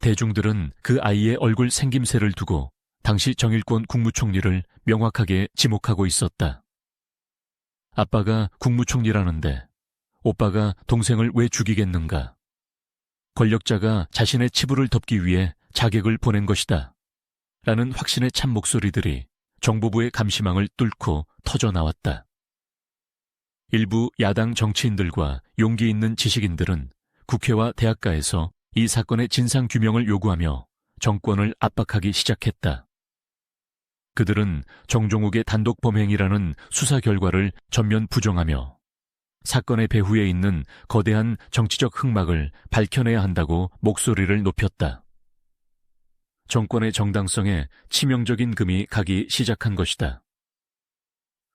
대중들은 그 아이의 얼굴 생김새를 두고 당시 정일권 국무총리를 명확하게 지목하고 있었다. 아빠가 국무총리라는데 오빠가 동생을 왜 죽이겠는가? 권력자가 자신의 치부를 덮기 위해 자객을 보낸 것이다. 라는 확신에 찬 목소리들이 정보부의 감시망을 뚫고 터져나왔다. 일부 야당 정치인들과 용기 있는 지식인들은 국회와 대학가에서 이 사건의 진상규명을 요구하며 정권을 압박하기 시작했다. 그들은 정종욱의 단독 범행이라는 수사 결과를 전면 부정하며 사건의 배후에 있는 거대한 정치적 흑막을 밝혀내야 한다고 목소리를 높였다. 정권의 정당성에 치명적인 금이 가기 시작한 것이다.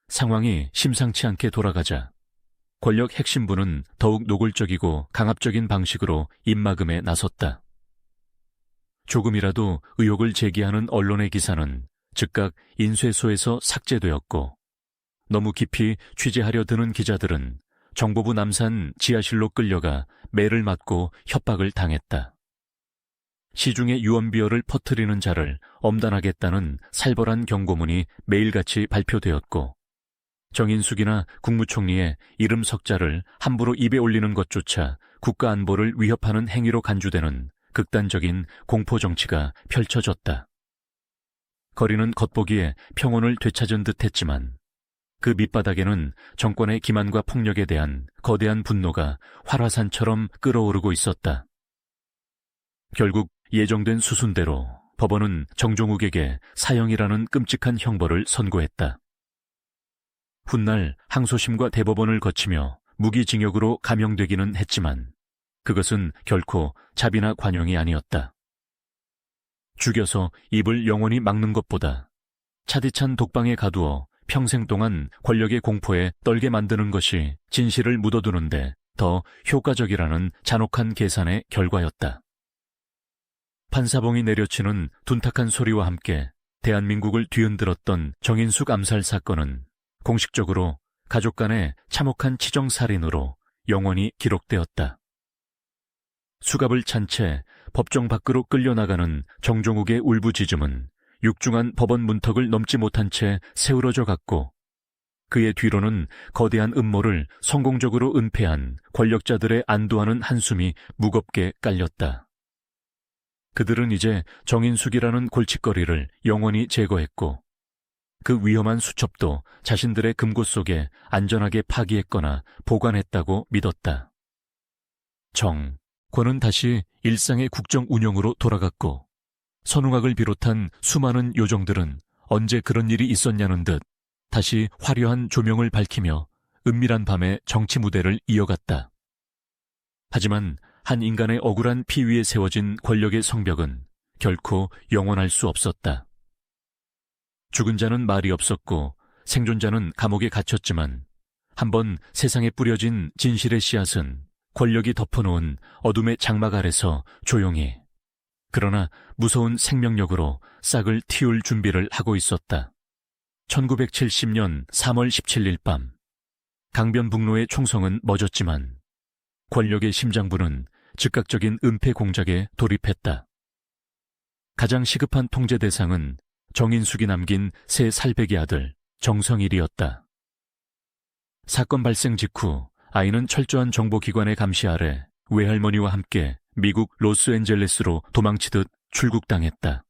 상황이 심상치 않게 돌아가자 권력 핵심부는 더욱 노골적이고 강압적인 방식으로 입막음에 나섰다. 조금이라도 의혹을 제기하는 언론의 기사는 즉각 인쇄소에서 삭제되었고, 너무 깊이 취재하려 드는 기자들은 정보부 남산 지하실로 끌려가 매를 맞고 협박을 당했다. 시중의 유언비어를 퍼뜨리는 자를 엄단하겠다는 살벌한 경고문이 매일같이 발표되었고, 정인숙이나 국무총리의 이름 석자를 함부로 입에 올리는 것조차 국가 안보를 위협하는 행위로 간주되는 극단적인 공포정치가 펼쳐졌다. 거리는 겉보기에 평온을 되찾은 듯 했지만 그 밑바닥에는 정권의 기만과 폭력에 대한 거대한 분노가 활화산처럼 끓어오르고 있었다. 결국 예정된 수순대로 법원은 정종욱에게 사형이라는 끔찍한 형벌을 선고했다. 훗날 항소심과 대법원을 거치며 무기징역으로 감형되기는 했지만 그것은 결코 자비나 관용이 아니었다. 죽여서 입을 영원히 막는 것보다 차디찬 독방에 가두어 평생 동안 권력의 공포에 떨게 만드는 것이 진실을 묻어두는데 더 효과적이라는 잔혹한 계산의 결과였다. 판사봉이 내려치는 둔탁한 소리와 함께 대한민국을 뒤흔들었던 정인숙 암살 사건은 공식적으로 가족 간의 참혹한 치정살인으로 영원히 기록되었다. 수갑을 찬 채 법정 밖으로 끌려나가는 정종욱의 울부짖음은 육중한 법원 문턱을 넘지 못한 채 세우러져 갔고, 그의 뒤로는 거대한 음모를 성공적으로 은폐한 권력자들의 안도하는 한숨이 무겁게 깔렸다. 그들은 이제 정인숙이라는 골칫거리를 영원히 제거했고, 그 위험한 수첩도 자신들의 금고 속에 안전하게 파기했거나 보관했다고 믿었다. 권은 다시 일상의 국정 운영으로 돌아갔고, 선웅학을 비롯한 수많은 요정들은 언제 그런 일이 있었냐는 듯 다시 화려한 조명을 밝히며 은밀한 밤의 정치 무대를 이어갔다. 하지만 한 인간의 억울한 피 위에 세워진 권력의 성벽은 결코 영원할 수 없었다. 죽은 자는 말이 없었고 생존자는 감옥에 갇혔지만 한번 세상에 뿌려진 진실의 씨앗은 권력이 덮어놓은 어둠의 장막 아래서 조용히, 그러나 무서운 생명력으로 싹을 틔울 준비를 하고 있었다. 1970년 3월 17일 밤, 강변북로의 총성은 멎었지만 권력의 심장부는 즉각적인 은폐 공작에 돌입했다. 가장 시급한 통제 대상은 정인숙이 남긴 세 살배기 아들 정성일이었다. 사건 발생 직후 아이는 철저한 정보기관의 감시 아래 외할머니와 함께 미국 로스앤젤레스로 도망치듯 출국당했다.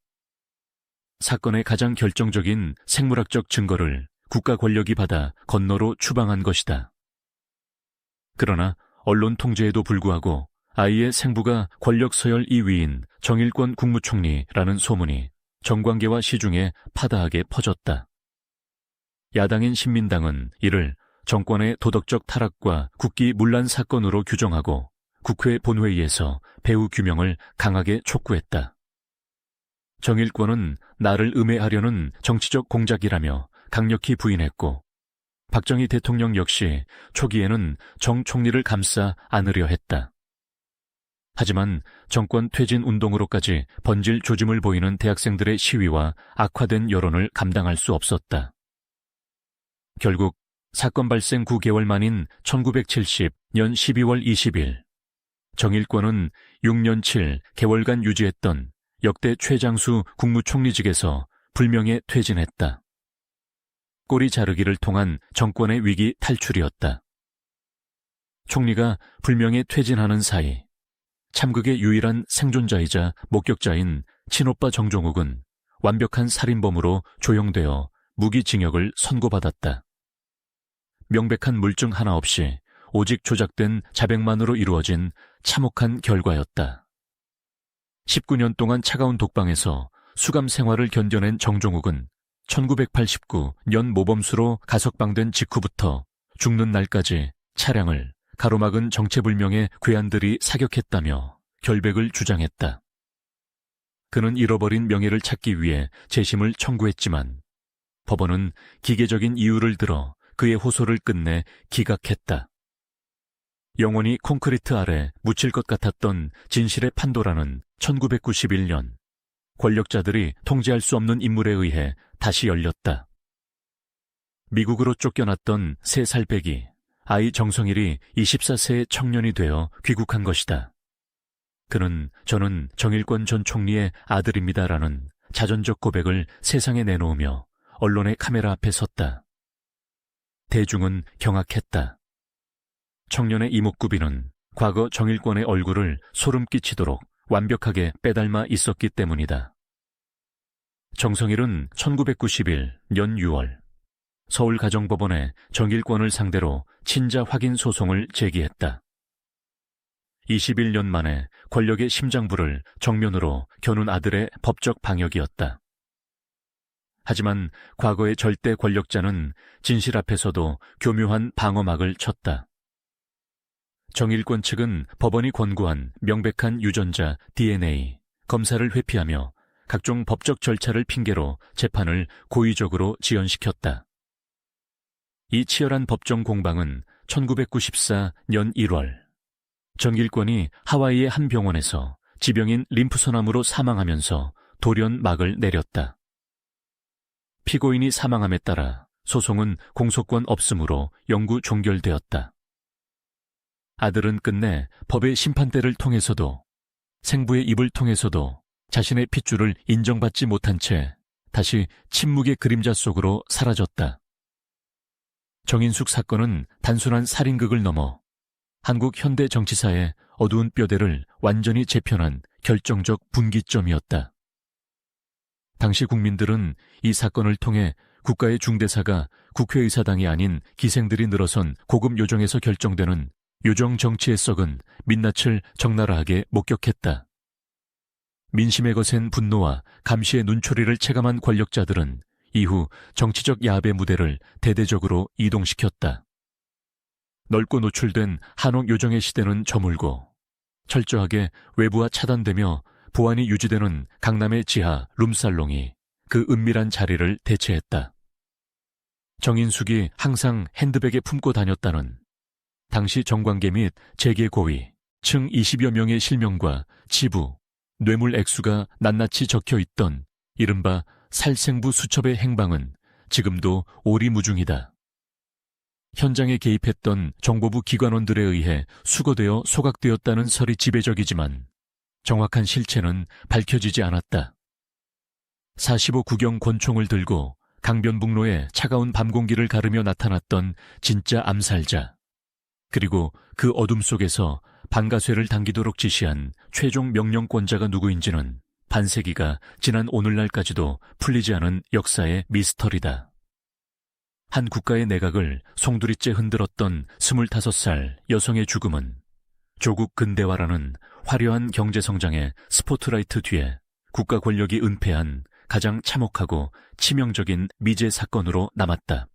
사건의 가장 결정적인 생물학적 증거를 국가 권력이 받아 건너로 추방한 것이다. 그러나 언론 통제에도 불구하고 아이의 생부가 권력 서열 2위인 정일권 국무총리라는 소문이 정관계와 시중에 파다하게 퍼졌다. 야당인 신민당은 이를 정권의 도덕적 타락과 국기 문란 사건으로 규정하고 국회 본회의에서 배후 규명을 강하게 촉구했다. 정일권은 나를 음해하려는 정치적 공작이라며 강력히 부인했고, 박정희 대통령 역시 초기에는 정 총리를 감싸 안으려 했다. 하지만 정권 퇴진 운동으로까지 번질 조짐을 보이는 대학생들의 시위와 악화된 여론을 감당할 수 없었다. 결국 사건 발생 9개월 만인 1970년 12월 20일, 정일권은 6년 7개월간 유지했던 역대 최장수 국무총리직에서 불명예 퇴진했다. 꼬리 자르기를 통한 정권의 위기 탈출이었다. 총리가 불명예 퇴진하는 사이 참극의 유일한 생존자이자 목격자인 친오빠 정종욱은 완벽한 살인범으로 조형되어 무기징역을 선고받았다. 명백한 물증 하나 없이 오직 조작된 자백만으로 이루어진 참혹한 결과였다. 19년 동안 차가운 독방에서 수감 생활을 견뎌낸 정종욱은 1989년 모범수로 가석방된 직후부터 죽는 날까지 차량을 가로막은 정체불명의 괴한들이 사격했다며 결백을 주장했다. 그는 잃어버린 명예를 찾기 위해 재심을 청구했지만 법원은 기계적인 이유를 들어 그의 호소를 끝내 기각했다. 영원히 콘크리트 아래 묻힐 것 같았던 진실의 판도라는 1991년 권력자들이 통제할 수 없는 인물에 의해 다시 열렸다. 미국으로 쫓겨났던 세 살배기 아이 정성일이 24세의 청년이 되어 귀국한 것이다. 그는 저는 정일권 전 총리의 아들입니다라는 자전적 고백을 세상에 내놓으며 언론의 카메라 앞에 섰다. 대중은 경악했다. 청년의 이목구비는 과거 정일권의 얼굴을 소름 끼치도록 완벽하게 빼닮아 있었기 때문이다. 정성일은 1991년 6월 서울가정법원에 정일권을 상대로 친자 확인 소송을 제기했다. 21년 만에 권력의 심장부를 정면으로 겨눈 아들의 법적 방역이었다. 하지만 과거의 절대 권력자는 진실 앞에서도 교묘한 방어막을 쳤다. 정일권 측은 법원이 권고한 명백한 유전자 DNA 검사를 회피하며 각종 법적 절차를 핑계로 재판을 고의적으로 지연시켰다. 이 치열한 법정 공방은 1994년 1월 정일권이 하와이의 한 병원에서 지병인 림프선암으로 사망하면서 돌연 막을 내렸다. 피고인이 사망함에 따라 소송은 공소권 없음으로 영구 종결되었다. 아들은 끝내 법의 심판대를 통해서도 생부의 입을 통해서도 자신의 핏줄을 인정받지 못한 채 다시 침묵의 그림자 속으로 사라졌다. 정인숙 사건은 단순한 살인극을 넘어 한국 현대 정치사의 어두운 뼈대를 완전히 재편한 결정적 분기점이었다. 당시 국민들은 이 사건을 통해 국가의 중대사가 국회의사당이 아닌 기생들이 늘어선 고급 요정에서 결정되는 요정 정치의 썩은 민낯을 적나라하게 목격했다. 민심에 거센 분노와 감시의 눈초리를 체감한 권력자들은 이후 정치적 야합의 무대를 대대적으로 이동시켰다. 넓고 노출된 한옥 요정의 시대는 저물고 철저하게 외부와 차단되며 보안이 유지되는 강남의 지하 룸살롱이 그 은밀한 자리를 대체했다. 정인숙이 항상 핸드백에 품고 다녔다는 당시 정관계 및 재계 고위, 층 20여 명의 실명과 지부, 뇌물 액수가 낱낱이 적혀있던 이른바 살생부 수첩의 행방은 지금도 오리무중이다. 현장에 개입했던 정보부 기관원들에 의해 수거되어 소각되었다는 설이 지배적이지만 정확한 실체는 밝혀지지 않았다. 45 구경 권총을 들고 강변북로의 차가운 밤 공기를 가르며 나타났던 진짜 암살자, 그리고 그 어둠 속에서 반가쇠를 당기도록 지시한 최종 명령권자가 누구인지는 반세기가 지난 오늘날까지도 풀리지 않은 역사의 미스터리다. 한 국가의 내각을 송두리째 흔들었던 25살 여성의 죽음은 조국 근대화라는 화려한 경제성장의 스포트라이트 뒤에 국가 권력이 은폐한 가장 참혹하고 치명적인 미제 사건으로 남았다.